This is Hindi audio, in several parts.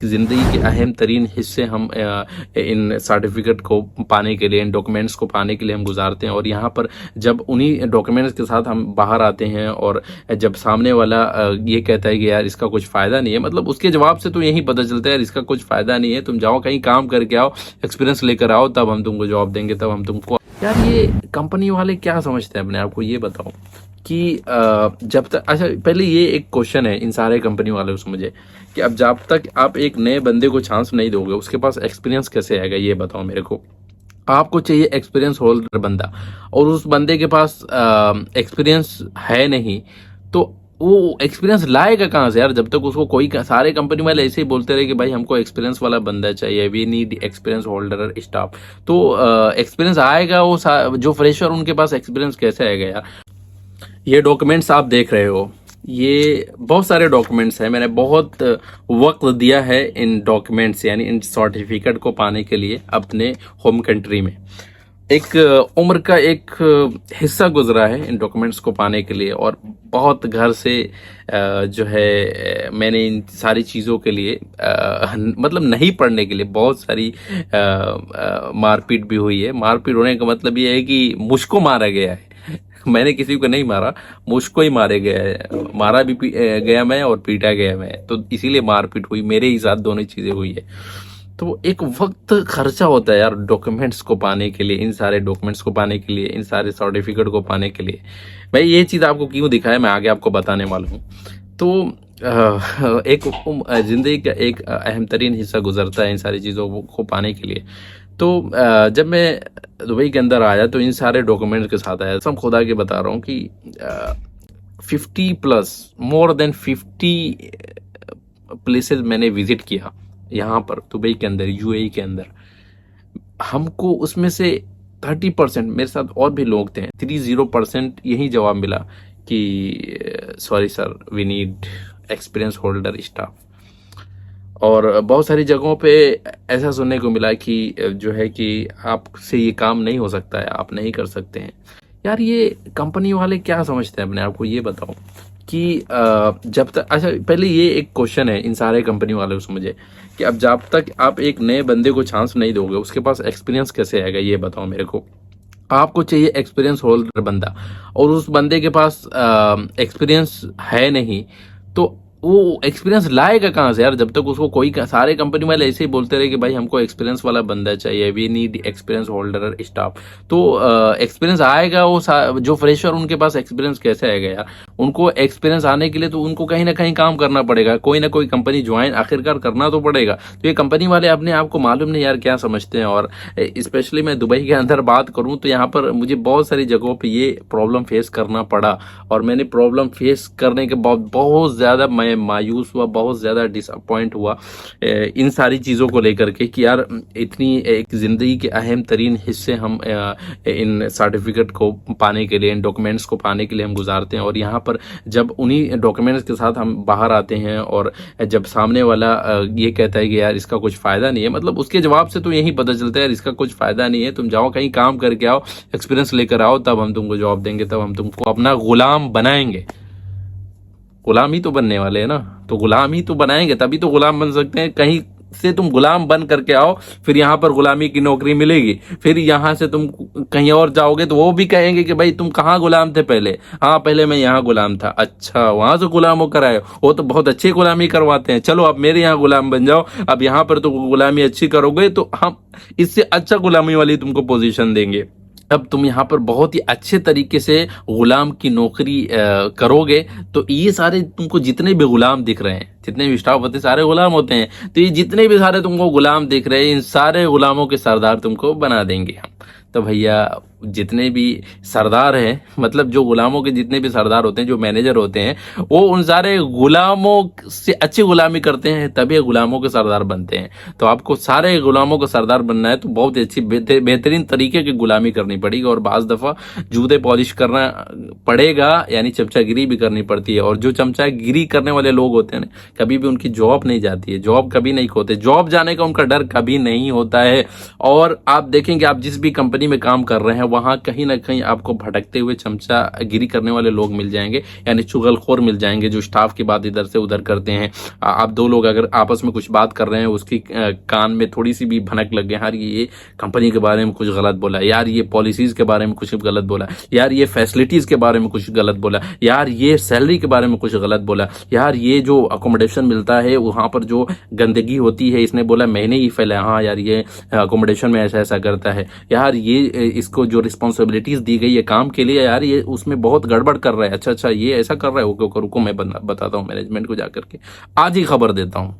ज़िंदगी के अहम तरीन हिस्से हम इन सर्टिफिकेट को पाने के लिए, इन डॉक्यूमेंट्स को पाने के लिए हम गुजारते हैं। और यहाँ पर जब उन्हीं डॉक्यूमेंट्स के साथ हम बाहर आते हैं और जब सामने वाला ये कहता है कि यार इसका कुछ फ़ायदा नहीं है, मतलब उसके जवाब से तो यही पता चलता है यार इसका कुछ फ़ायदा नहीं है, तुम जाओ कहीं काम करके आओ, एक्सपीरियंस लेकर आओ, तब हम तुमको जॉब देंगे, तब हम तुमको। यार ये कंपनी वाले क्या समझते हैं अपने आप को, ये बताओ कि जब तक, अच्छा पहले ये एक क्वेश्चन है इन सारे कंपनी वालों से मुझे, कि अब जब तक आप एक नए बंदे को चांस नहीं दोगे उसके पास एक्सपीरियंस कैसे आएगा, ये बताओ मेरे को। आपको चाहिए एक्सपीरियंस होल्डर बंदा, और उस बंदे के पास एक्सपीरियंस है नहीं, तो वो एक्सपीरियंस लाएगा कहाँ से यार, जब तक उसको कोई, सारे कंपनी वाले ऐसे ही बोलते रहे कि भाई हमको एक्सपीरियंस वाला बंदा चाहिए, we need experience holder staff, तो एक्सपीरियंस आएगा वो जो फ्रेशर उनके पास एक्सपीरियंस कैसे आएगा यार। ये डॉक्यूमेंट्स आप देख रहे हो, ये बहुत सारे डॉक्यूमेंट्स हैं, मैंने बहुत वक्त दिया है इन डॉक्यूमेंट्स यानी इन सर्टिफिकेट को पाने के लिए अपने होम कंट्री में। एक उम्र का एक हिस्सा गुजरा है इन डॉक्यूमेंट्स को पाने के लिए, और बहुत घर से जो है मैंने इन सारी चीज़ों के लिए मतलब नहीं पढ़ने के लिए बहुत सारी मारपीट भी हुई है। मारपीट होने का मतलब ये है कि मुझको मारा गया है मैंने किसी को नहीं मारा, मुझको ही मारे गया है, मारा भी गया मैं और पीटा गया मैं, तो इसीलिए मारपीट हुई, मेरे ही साथ दोनों चीज़ें हुई है। तो एक वक्त खर्चा होता है यार डॉक्यूमेंट्स को पाने के लिए, इन सारे डॉक्यूमेंट्स को पाने के लिए, इन सारे सर्टिफिकेट को पाने के लिए। भाई ये चीज़ आपको क्यों दिखाया, मैं आगे आपको बताने वाला हूँ। तो एक जिंदगी का एक अहम तरीन हिस्सा गुजरता है इन सारी चीज़ों को पाने के लिए। तो जब मैं दुबई के अंदर आया तो इन सारे डॉक्यूमेंट्स के साथ आया। सब खुदा के बता रहा हूँ कि 50+ मोर देन 50 प्लेसेस मैंने विजिट किया यहाँ पर दुबई के अंदर, यूएई के अंदर। हमको उसमें से 30%, मेरे साथ और भी लोग थे, 30% यही जवाब मिला कि sorry sir we need experience holder staff. और बहुत सारी जगहों पे ऐसा सुनने को मिला कि जो है कि आपसे ये काम नहीं हो सकता है, आप नहीं कर सकते हैं। यार ये कंपनी वाले क्या समझते हैं अपने आप को, ये बताओ कि जब तक, अच्छा पहले ये एक क्वेश्चन है इन सारे कंपनी वालों से मुझे, कि अब जब तक आप एक नए बंदे को चांस नहीं दोगे उसके पास एक्सपीरियंस कैसे आएगा, ये बताओ मेरे को। आपको चाहिए एक्सपीरियंस होल्डर बंदा, और उस बंदे के पास एक्सपीरियंस है नहीं, तो वो एक्सपीरियंस लाएगा कहाँ से यार, जब तक उसको कोई, सारे कंपनी वाले ऐसे ही बोलते रहे कि भाई हमको एक्सपीरियंस वाला बंदा चाहिए, we need experience holder staff, तो एक्सपीरियंस आएगा वो जो फ्रेशर उनके पास एक्सपीरियंस कैसे आएगा यार। उनको एक्सपीरियंस आने के लिए तो उनको कहीं ना कहीं काम करना पड़ेगा, कोई ना कोई कंपनी ज्वाइन आखिरकार करना तो पड़ेगा। तो ये कंपनी वाले अपने आप को मालूम नहीं यार क्या समझते हैं। और स्पेशली मैं दुबई के अंदर बात करूं तो यहाँ पर मुझे बहुत सारी जगहों पे ये प्रॉब्लम फेस करना पड़ा, और मैंने प्रॉब्लम फेस करने के बाद बहुत ज़्यादा मैं मायूस हुआ, बहुत ज़्यादा डिसअपॉइंट हुआ इन सारी चीज़ों को लेकर के, कि यार इतनी एक ज़िंदगी के अहम तरीन हिस्से हम इन सर्टिफिकेट को पाने के लिए, इन डॉक्यूमेंट्स को पाने के लिए हम गुजारते हैं। और यहाँ पर जब उन्हीं डॉक्यूमेंट्स के साथ हम बाहर आते हैं और जब सामने वाला ये कहता है कि यार इसका कुछ फ़ायदा नहीं है, मतलब उसके जवाब से तो यही पता चलता है यार इसका कुछ फ़ायदा नहीं है, तुम जाओ कहीं काम करके आओ, एक्सपीरियंस लेकर आओ, तब हम तुमको जॉब देंगे, तब हम तुमको अपना गुलाम बनाएंगे। गुलाम ही तो बनने वाले हैं ना, तो गुलाम ही तो बनाएंगे, तभी तो गुलाम बन सकते हैं। कहीं से तुम गुलाम बन करके आओ, फिर यहाँ पर गुलामी की नौकरी मिलेगी, फिर यहाँ से तुम कहीं और जाओगे तो वो भी कहेंगे कि भाई तुम कहाँ गुलाम थे पहले। हाँ पहले मैं यहाँ गुलाम था, अच्छा वहां से गुलाम होकर आए, वो तो बहुत अच्छी गुलामी करवाते हैं, चलो अब मेरे यहाँ गुलाम बन जाओ, अब यहाँ पर तो गुलामी अच्छी करोगे तो हम इससे अच्छा गुलामी वाली तुमको पोजीशन देंगे। अब तुम यहाँ पर बहुत ही अच्छे तरीके से गुलाम की नौकरी करोगे, तो ये सारे तुमको जितने भी गुलाम दिख रहे हैं, जितने भी स्टाफ होते हैं सारे गुलाम होते हैं, तो ये जितने भी सारे तुमको गुलाम दिख रहे हैं, इन सारे गुलामों के सरदार तुमको बना देंगे हम। तो भैया जितने भी सरदार हैं, मतलब जो गुलामों के जितने भी सरदार होते हैं, जो मैनेजर होते हैं, वो उन सारे गुलामों से अच्छी गुलामी करते हैं, तभी गुलामों के सरदार बनते हैं। तो आपको सारे गुलामों का सरदार बनना है तो बहुत ही अच्छी बेहतरीन तरीके की गुलामी करनी पड़ेगी, और बाज़ दफ़ा जूते पॉलिश करना पड़ेगा, यानी चमचागिरी भी करनी पड़ती है। और जो चमचागिरी करने वाले लोग होते हैं ना, कभी भी उनकी जॉब नहीं जाती है, जॉब कभी नहीं खोते, जॉब जाने का उनका डर कभी नहीं होता है। और आप देखेंगे आप जिस भी कंपनी में काम कर रहे हैं वहाँ कहीं ना कहीं आपको भटकते हुए चमचागिरी करने वाले लोग मिल जाएंगे, यानी चुगलखोर मिल जाएंगे, जो स्टाफ की बात इधर से उधर करते हैं। आप दो लोग अगर आपस में कुछ बात कर रहे हैं, उसकी कान में थोड़ी सी भी भनक लग गई, यार ये कंपनी के बारे में कुछ गलत बोला, यार ये पॉलिसीज के बारे में कुछ गलत बोला, यार ये फैसिलिटीज के बारे में कुछ गलत बोला, यार ये सैलरी के बारे में कुछ गलत बोला, यार ये जो अकोमोडेशन मिलता है वहां पर जो गंदगी होती है इसने बोला मैंने ही फैलाया, हाँ यार ये अकोमोडेशन में ऐसा ऐसा करता है, यार ये इसको जो रिस्पॉन्सिबिलिटीज दी गई है काम के लिए, यार ये उसमें बहुत गड़बड़ कर रहा है, अच्छा अच्छा ये ऐसा कर रहा है, ओके रुको मैं बताता हूँ मैनेजमेंट को जाकर के, आज ही खबर देता हूँ।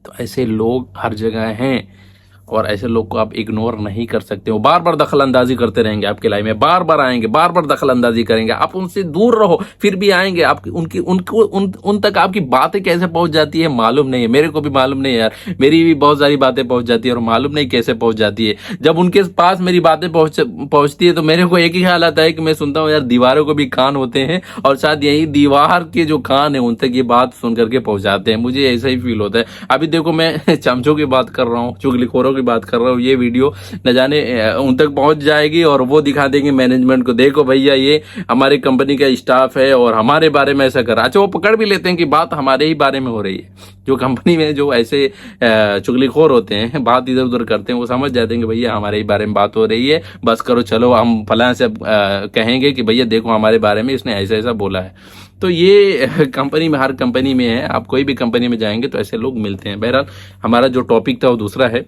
तो ऐसे लोग हर जगह हैं और ऐसे लोग को आप इग्नोर नहीं कर सकते हो। बार बार दखल अंदाजी करते रहेंगे आपके लाइफ में, बार बार आएंगे, बार बार दखल अंदाजी करेंगे, आप उनसे दूर रहो फिर भी आएंगे। आप उन तक आपकी बातें कैसे पहुंच जाती है मालूम नहीं है, मेरे को भी मालूम नहीं है यार, मेरी भी बहुत सारी बातें पहुंच जाती है और मालूम नहीं कैसे पहुंच जाती है। जब उनके पास मेरी बातें पहुंचती है तो मेरे को एक ही ख्याल आता है कि मैं सुनता हूँ यार दीवारों को भी कान होते हैं और शायद यही दीवार के जो कान है उन तक ये बात सुन करके पहुंचाते हैं, मुझे ऐसा ही फील होता है। अभी देखो मैं चमचों की बात कर रहा हूँ, चुगलीखोरों बात कर रहा हूँ, ये वीडियो न जाने उन तक पहुंच जाएगी और वो दिखा देंगे मैनेजमेंट को, देखो भैया ये हमारे कंपनी का स्टाफ है और हमारे बारे में ऐसा कर रहा है। अच्छा वो पकड़ भी लेते हैं कि बात हमारे ही बारे में हो रही है। जो कंपनी में जो ऐसे चुगलीखोर होते हैं, बात इधर उधर करते हैं, वो समझ जाते हैं कि भैया हमारे ही बारे में बात हो रही है, बस करो चलो हम फलां से कहेंगे कि भैया देखो हमारे बारे में इसने ऐसा ऐसा बोला है। तो ये कंपनी में, हर कंपनी में है, आप कोई भी कंपनी में जाएंगे तो ऐसे लोग मिलते हैं। बहरहाल हमारा जो टॉपिक था वो दूसरा है।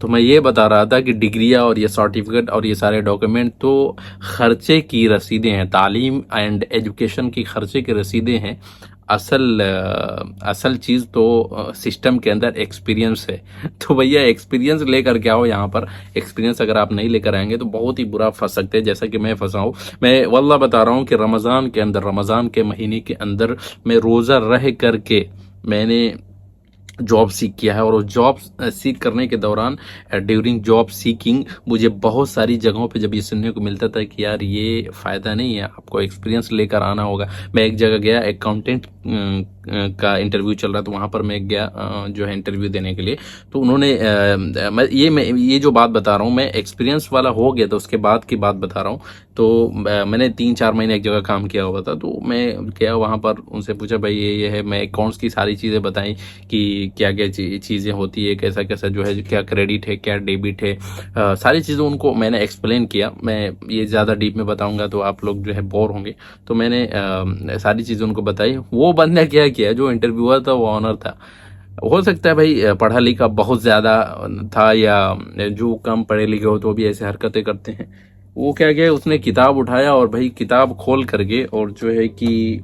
तो मैं ये बता रहा था कि डिग्रियां और ये सर्टिफिकेट और ये सारे डॉक्यूमेंट तो खर्चे की रसीदें हैं, तालीम एंड एजुकेशन की खर्चे की रसीदें हैं। असल चीज तो सिस्टम के अंदर एक्सपीरियंस है। तो भैया एक्सपीरियंस लेकर के आओ यहाँ पर। एक्सपीरियंस अगर आप नहीं लेकर आएंगे तो बहुत ही बुरा फंस सकते हैं, जैसा कि मैं फंसा हूँ। मैं वल्लाह बता रहा हूँ कि रमजान के महीने के अंदर मैं रोजा रह करके मैंने जॉब सीख किया है, और उस जॉब सीख करने के दौरान ड्यूरिंग जॉब सीकिंग मुझे बहुत सारी जगहों पे जब ये सुनने को मिलता था कि यार ये फायदा नहीं है, आपको एक्सपीरियंस लेकर आना होगा। मैं एक जगह गया, अकाउंटेंट का इंटरव्यू चल रहा था, वहां पर मैं गया जो है इंटरव्यू देने के लिए। तो उन्होंने मैं ये जो बात बता रहा हूँ मैं एक्सपीरियंस वाला हो गया, तो उसके बाद की बात बता रहा हूँ। तो मैंने 3-4 महीने एक जगह काम किया हुआ था, तो मैं गया वहां पर, उनसे पूछा भाई ये है, मैं अकाउंट्स की सारी चीजें बताई कि क्या क्या चीजें होती है, कैसा कैसा जो है, क्या क्रेडिट है क्या डेबिट है, सारी चीजें उनको मैंने एक्सप्लेन किया। मैं ये ज्यादा डीप में बताऊंगा तो आप लोग जो है बोर होंगे, तो मैंने सारी चीजें उनको बताई। वो बंदा क्या किया, जो इंटरव्यूअर था वो ऑनर था, हो सकता है भाई पढ़ा लिखा बहुत ज्यादा था, या जो कम पढ़े लिखे हो तो भी ऐसे हरकतें करते हैं। वो क्या किया, उसने किताब उठाया और भाई किताब खोल करके और जो है कि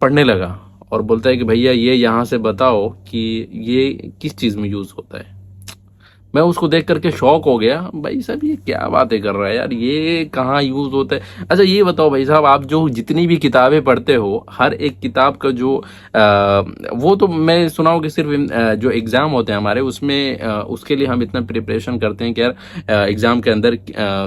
पढ़ने लगा, और बोलता है कि भैया ये यहाँ से बताओ कि ये किस चीज में यूज होता है। मैं उसको देख करके शॉक हो गया, भाई साहब ये क्या बातें कर रहा है यार, ये कहाँ यूज होता है। अच्छा ये बताओ भाई साहब, आप जो जितनी भी किताबें पढ़ते हो, हर एक किताब का जो वो तो मैं सुना हूँ कि सिर्फ जो एग्जाम होते हैं हमारे उसमें उसके लिए हम इतना प्रिपरेशन करते हैं कि यार एग्जाम के अंदर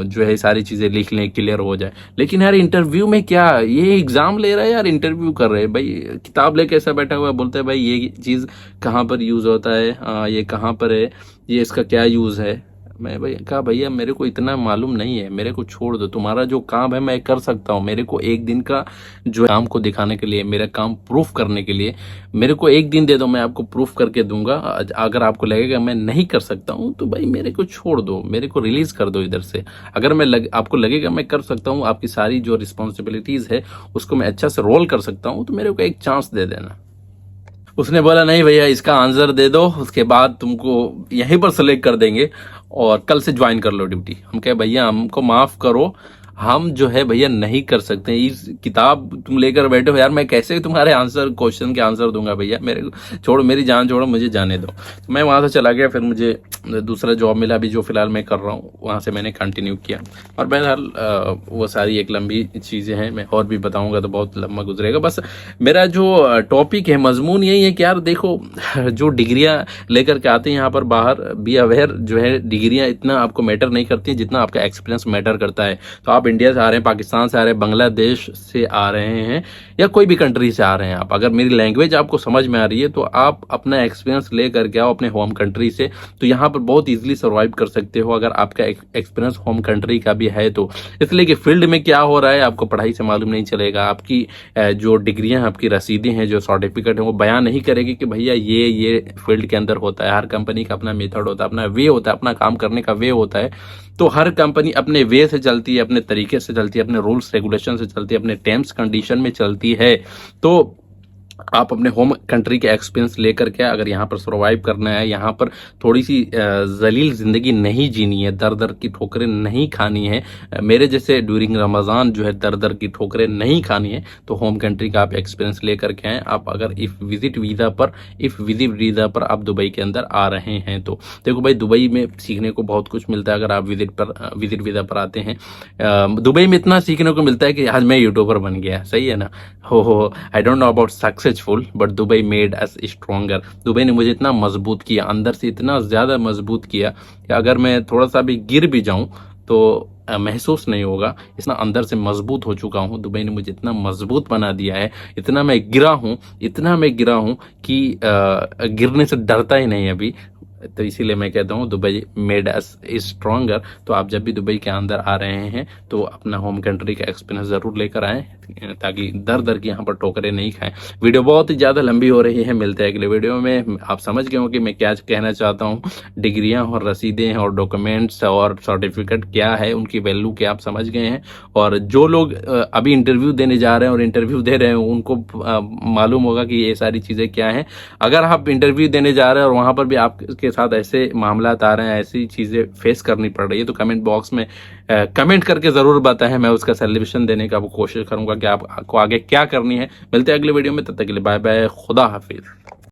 जो है सारी चीजें लिख लें, क्लियर हो जाए। लेकिन यार इंटरव्यू में क्या, ये एग्जाम ले रहा है यार, इंटरव्यू कर रहे हैं, भाई किताब लेके ऐसा बैठा हुआ बोलता है भाई ये चीज कहाँ पर यूज होता है, ये कहाँ पर है, ये इसका क्या यूज है। मैं भाई कहा भैया मेरे को इतना मालूम नहीं है, मेरे को छोड़ दो, तुम्हारा जो काम है मैं कर सकता हूँ, मेरे को एक दिन का जो काम को दिखाने के लिए, मेरा काम प्रूफ करने के लिए मेरे को एक दिन दे दो, मैं आपको प्रूफ करके दूंगा। अगर आपको लगेगा मैं नहीं कर सकता हूँ तो भाई मेरे को छोड़ दो, मेरे को रिलीज कर दो इधर से। अगर आपको लगेगा मैं कर सकता हूँ, आपकी सारी जो रिस्पॉन्सिबिलिटीज है उसको मैं अच्छा से रोल कर सकता हूँ, तो मेरे को एक चांस दे देना। उसने बोला नहीं भैया इसका आंसर दे दो, उसके बाद तुमको यहीं पर सेलेक्ट कर देंगे और कल से ज्वाइन कर लो ड्यूटी। हम कहे भैया हमको माफ करो, हम जो है भैया नहीं कर सकते, इस किताब तुम लेकर बैठे हो यार, मैं कैसे तुम्हारे आंसर क्वेश्चन के आंसर दूंगा, भैया मेरे छोड़ो, मेरी जान छोड़ो, मुझे जाने दो। तो मैं वहां से चला गया, फिर मुझे दूसरा जॉब मिला, अभी जो फिलहाल मैं कर रहा हूँ वहां से मैंने कंटिन्यू किया। और बहरहाल वो सारी एक लंबी चीजें हैं, मैं और भी बताऊंगा तो बहुत लंबा गुजरेगा। बस मेरा जो टॉपिक है, मजमून यही है कि यार देखो जो डिग्रियां लेकर के आते हैं यहाँ पर बाहर, बी अवेयर जो है डिग्रियां इतना आपको मैटर नहीं करती जितना आपका एक्सपीरियंस मैटर करता है। तो आप आप इंडिया से आ रहे हैं, पाकिस्तान से आ रहे हैं, बांग्लादेश से आ रहे हैं, या कोई भी कंट्री से आ रहे हैं आप, अगर मेरी लैंग्वेज आपको समझ में आ रही है तो आप अपना एक्सपीरियंस ले करके आओ अपने होम कंट्री से, तो यहाँ पर बहुत ईजिली सर्वाइव कर सकते हो अगर आपका एक्सपीरियंस होम कंट्री का भी है तो। इसलिए कि फील्ड में क्या हो रहा है आपको पढ़ाई से मालूम नहीं चलेगा, आपकी जो डिग्रियां, आपकी रसीदें हैं, जो सर्टिफिकेट है, वो बयान नहीं करेगी कि भैया ये फील्ड के अंदर होता है। हर कंपनी का अपना मेथड होता है, अपना वे होता है, अपना काम करने का वे होता है। तो हर कंपनी अपने वे से चलती है, अपने तरीके से चलती है, अपने रूल्स रेगुलेशन से चलती है, अपने टर्म्स कंडीशन में चलती है। तो आप अपने होम कंट्री के एक्सपीरियंस लेकर के अगर यहाँ पर सर्वाइव करना है, यहाँ पर थोड़ी सी जलील जिंदगी नहीं जीनी है, दर दर की ठोकरें नहीं खानी है, मेरे जैसे ड्यूरिंग रमज़ान जो है दर दर की ठोकरें नहीं खानी है, तो होम कंट्री का आप एक्सपीरियंस लेकर के आएँ। आप अगर इफ विजिट वीज़ा पर आप दुबई के अंदर आ रहे हैं तो देखो भाई, दुबई में सीखने को बहुत कुछ मिलता है अगर आप विजिट वीज़ा पर आते हैं। दुबई में इतना सीखने को मिलता है कि आज मैं यूट्यूबर बन गया, सही है ना। हो I don't know about successful but Dubai made us stronger. Dubai ने मुझे इतना मजबूत किया, अंदर से इतना ज़्यादा मजबूत किया कि अगर मैं थोड़ा सा भी गिर भी जाऊं तो महसूस नहीं होगा, इतना अंदर से मजबूत हो चुका हूं। दुबई ने मुझे इतना मजबूत बना दिया है, इतना मैं गिरा हूं कि गिरने से डरता ही नहीं अभी। तो इसीलिए मैं कहता हूँ दुबई मेड अस स्ट्रॉन्गर। तो आप जब भी दुबई के अंदर आ रहे हैं तो अपना होम कंट्री का एक्सपीरियंस ज़रूर लेकर आएँ, ताकि दर दर की यहाँ पर ठोकरें नहीं खाएं। वीडियो बहुत ही ज़्यादा लंबी हो रही है, मिलते हैं अगले वीडियो में। आप समझ गए हो कि मैं क्या कहना चाहता हूँ, डिग्रियाँ और रसीदें और डॉक्यूमेंट्स और सर्टिफिकेट क्या है, उनकी वैल्यू क्या आप समझ गए हैं। और जो लोग अभी इंटरव्यू देने जा रहे हैं और इंटरव्यू दे रहे हैं उनको मालूम होगा कि ये सारी चीज़ें क्या हैं। अगर आप इंटरव्यू देने जा रहे हैं और वहाँ पर भी आपके साथ ऐसे मामला आ रहे हैं, ऐसी चीज़ें फेस करनी पड़ रही है, तो कमेंट बॉक्स में कमेंट करके ज़रूर बताएं। मैं उसका सॉल्यूशन देने का कोशिश करूंगा कि आपको आगे क्या करनी है। मिलते हैं अगले वीडियो में, तब तक के लिए बाय बाय, खुदा हाफिज।